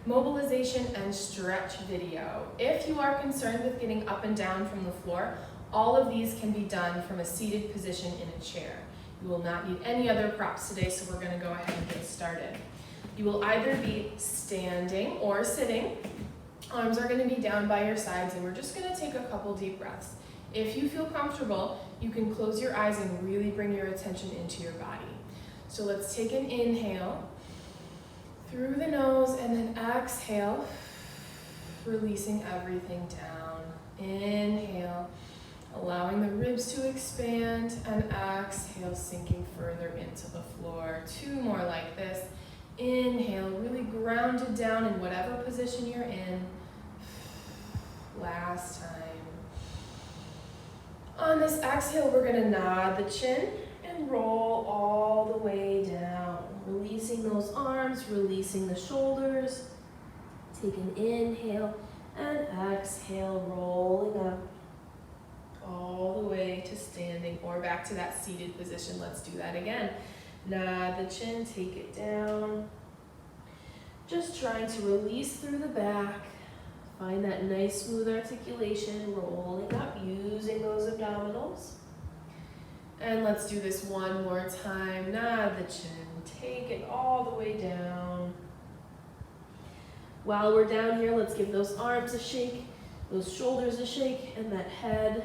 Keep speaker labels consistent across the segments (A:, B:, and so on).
A: mobilization and stretch video. If you are concerned with getting up and down from the floor, all of these can be done from a seated position in a chair. You will not need any other props today, so we're going to go ahead and get started. You will either be standing or sitting. Arms are going to be down by your sides, and we're just going to take a couple deep breaths. If you feel comfortable, you can close your eyes and really bring your attention into your body. So let's take an inhale through the nose and then exhale, releasing everything down. Inhale, allowing the ribs to expand, and exhale, sinking further into the floor. 2 more like this. Inhale, really grounded down in whatever position you're in. Last time. On this exhale, we're going to nod the chin and roll all the way down. Releasing those arms, releasing the shoulders. Take an inhale and exhale, rolling up all the way to standing or back to that seated position. Let's do that again. Nod the chin, take it down. Just trying to release through the back. Find that nice smooth articulation, rolling up, using those abdominals. And let's do this one more time. Nod the chin, take it all the way down. While we're down here, let's give those arms a shake, those shoulders a shake, and that head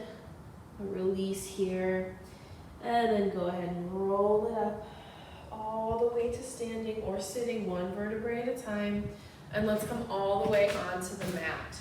A: a release here. And then go ahead and roll it up all the way to standing or sitting, 1 vertebrae at a time. And let's come all the way onto the mat.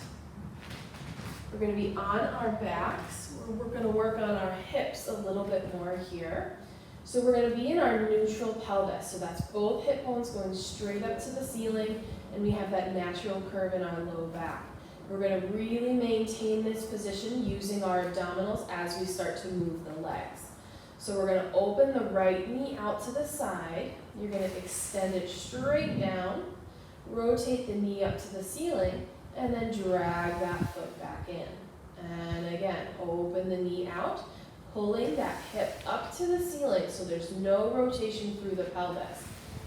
A: We're going to be on our backs. We're going to work on our hips a little bit more here. So we're going to be in our neutral pelvis. So that's both hip bones going straight up to the ceiling, and we have that natural curve in our low back. We're going to really maintain this position using our abdominals as we start to move the legs. So we're going to open the right knee out to the side. You're going to extend it straight down. Rotate the knee up to the ceiling, and then drag that foot back in. And again, open the knee out, pulling that hip up to the ceiling so there's no rotation through the pelvis.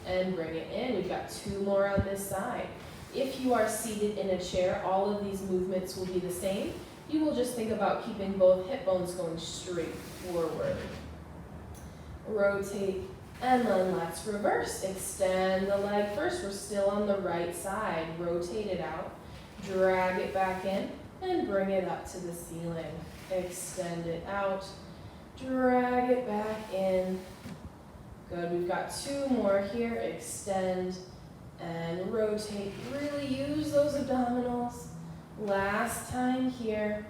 A: And bring it in. We've got 2 more on this side. If you are seated in a chair, all of these movements will be the same. You will just think about keeping both hip bones going straight forward. Rotate. And then let's reverse. Extend the leg first. We're still on the right side. Rotate it out. Drag it back in and bring it up to the ceiling. Extend it out. Drag it back in. Good. We've got 2 more here. Extend and rotate. Really use those abdominals. Last time here.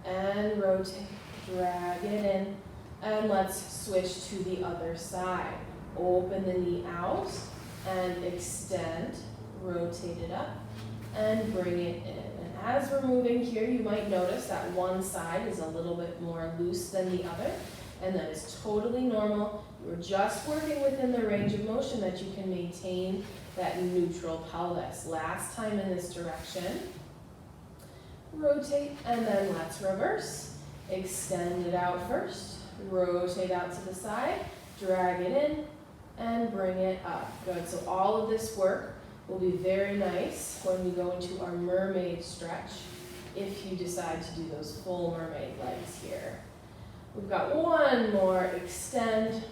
A: And rotate. Drag it in. And let's switch to the other side. Open the knee out and extend, rotate it up and bring it in. And as we're moving here, you might notice that one side is a little bit more loose than the other, and that is totally normal. You're just working within the range of motion that you can maintain that neutral pelvis. Last time in this direction. Rotate and then let's reverse. Extend it out first. Rotate out to the side, drag it in, and bring it up. Good. So all of this work will be very nice when we go into our mermaid stretch, if you decide to do those full mermaid legs here. We've got 1 more. Extend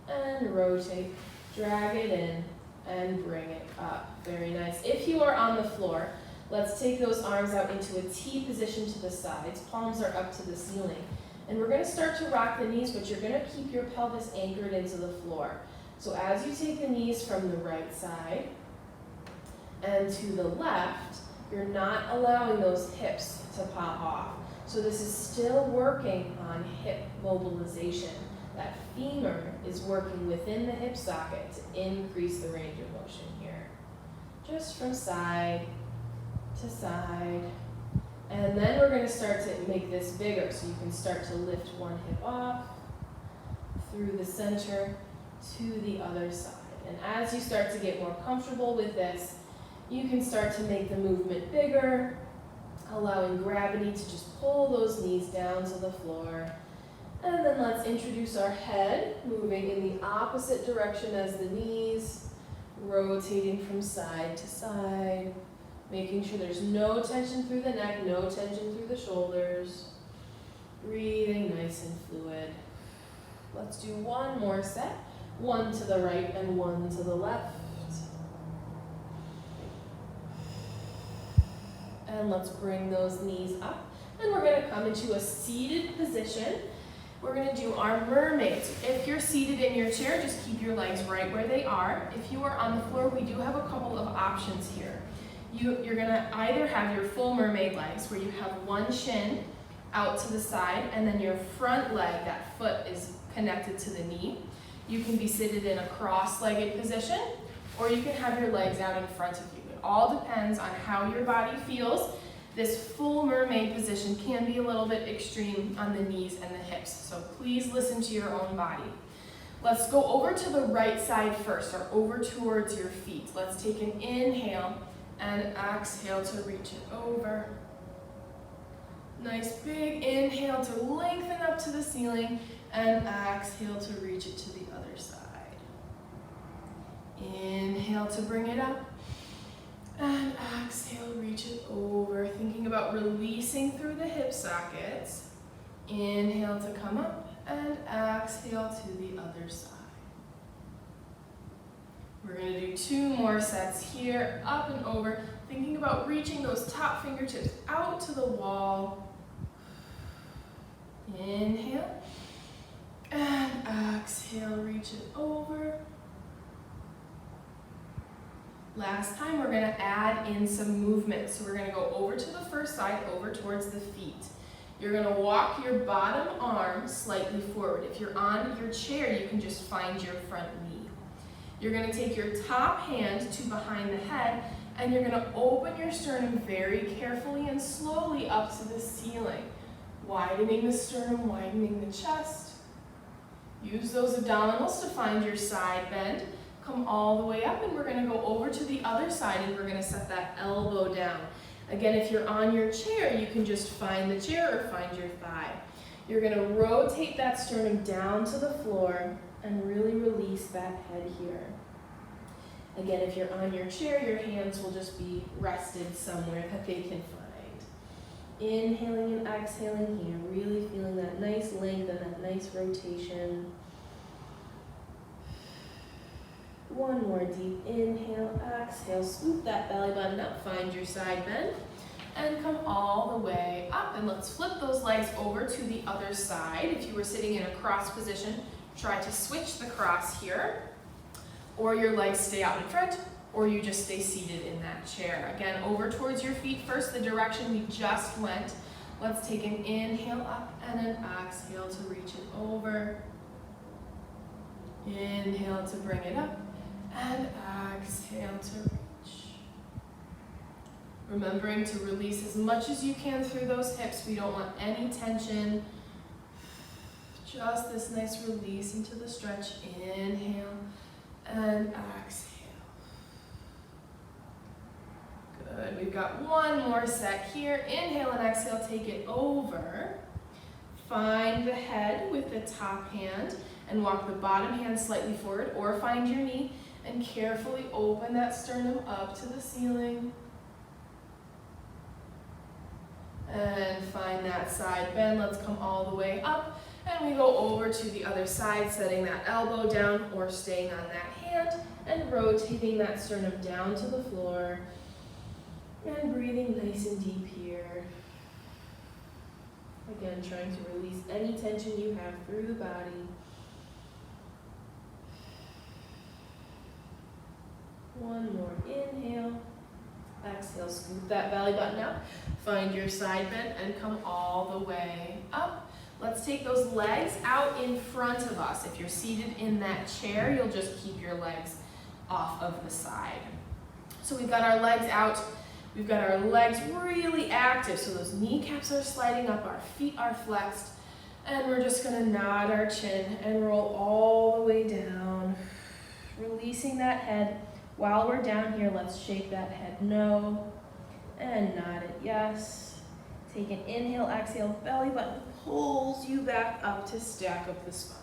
A: and rotate, drag it in, and bring it up. Very nice. If you are on the floor, let's take those arms out into a T position to the sides. Palms are up to the ceiling. And we're going to start to rock the knees, but you're going to keep your pelvis anchored into the floor. So as you take the knees from the right side and to the left, you're not allowing those hips to pop off. So this is still working on hip mobilization. That femur is working within the hip socket to increase the range of motion here. Just from side to side. And then we're going to start to make this bigger, so you can start to lift one hip off through the center to the other side. And as you start to get more comfortable with this, you can start to make the movement bigger, allowing gravity to just pull those knees down to the floor. And then let's introduce our head, moving in the opposite direction as the knees, rotating from side to side, Making sure there's no tension through the neck, no tension through the shoulders. Breathing nice and fluid. Let's do one more set. One to the right and one to the left. And let's bring those knees up. And we're going to come into a seated position. We're going to do our mermaids. If you're seated in your chair, just keep your legs right where they are. If you are on the floor, we do have a couple of options here. You're going to either have your full mermaid legs, where you have one shin out to the side, and then your front leg, that foot is connected to the knee. You can be seated in a cross-legged position, or you can have your legs out in front of you. It all depends on how your body feels. This full mermaid position can be a little bit extreme on the knees and the hips, so please listen to your own body. Let's go over to the right side first, or over towards your feet. Let's take an inhale and exhale to reach it over. Nice big inhale to lengthen up to the ceiling, and exhale to reach it to the other side. Inhale to bring it up, and exhale, reach it over. Thinking about releasing through the hip sockets. Inhale to come up, and exhale to the other side. We're going to do 2 more sets here, up and over. Thinking about reaching those top fingertips out to the wall. Inhale, and exhale, reach it over. Last time, we're going to add in some movement. So we're going to go over to the first side, over towards the feet. You're going to walk your bottom arm slightly forward. If you're on your chair, you can just find your front knee. You're going to take your top hand to behind the head, and you're going to open your sternum very carefully and slowly up to the ceiling. Widening the sternum, widening the chest. Use those abdominals to find your side bend. Come all the way up, and we're going to go over to the other side, and we're going to set that elbow down. Again, if you're on your chair, you can just find the chair or find your thigh. You're going to rotate that sternum down to the floor and really release that head here. Again, if you're on your chair, your hands will just be rested somewhere that they can find. Inhaling and exhaling here, really feeling that nice length and that nice rotation. One more deep inhale, exhale, scoop that belly button up, find your side bend, and come all the way up. And let's flip those legs over to the other side. If you were sitting in a cross position, try to switch the cross here, or your legs stay out in front, or you just stay seated in that chair. Again, over towards your feet first, the direction we just went. Let's take an inhale up and an exhale to reach it over. Inhale to bring it up, and exhale to reach. Remembering to release as much as you can through those hips. We don't want any tension. Just this nice release into the stretch. Inhale and exhale. Good. We've got one more set here. Inhale and exhale, take it over. Find the head with the top hand and walk the bottom hand slightly forward, or find your knee and carefully open that sternum up to the ceiling. And find that side bend. Let's come all the way up, and we go over to the other side, setting that elbow down or staying on that hand and rotating that sternum down to the floor. And breathing nice and deep here. Again, trying to release any tension you have through the body. One more inhale. Exhale, scoop that belly button up. Find your side bend and come all the way up. Let's take those legs out in front of us. If you're seated in that chair, you'll just keep your legs off of the side. So we've got our legs out. We've got our legs really active, so those kneecaps are sliding up, our feet are flexed, and we're just going to nod our chin and roll all the way down, releasing that head. While we're down here, let's shake that head no, and nod it yes. Take an inhale, exhale, belly button pulls you back up to stack up the spine.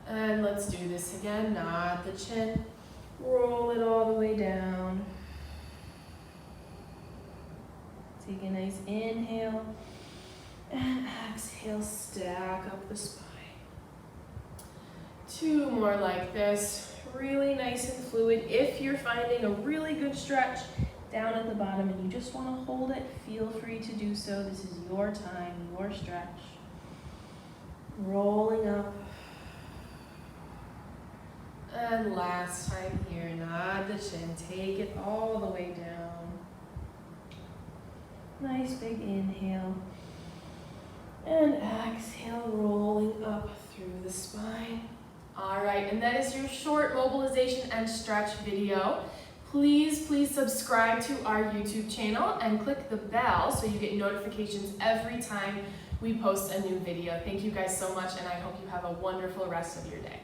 A: And let's do this again, nod the chin, roll it all the way down. Take a nice inhale and exhale, stack up the spine. 2 more like this, really nice and fluid. If you're finding a really good stretch down at the bottom and you just want to hold it, feel free to do so. This is your time, your stretch. Rolling up. And last time here, nod the chin, take it all the way down. Nice big inhale. And exhale, rolling up through the spine. All right, and that is your short mobilization and stretch video. Please subscribe to our YouTube channel and click the bell so you get notifications every time we post a new video. Thank you guys so much, and I hope you have a wonderful rest of your day.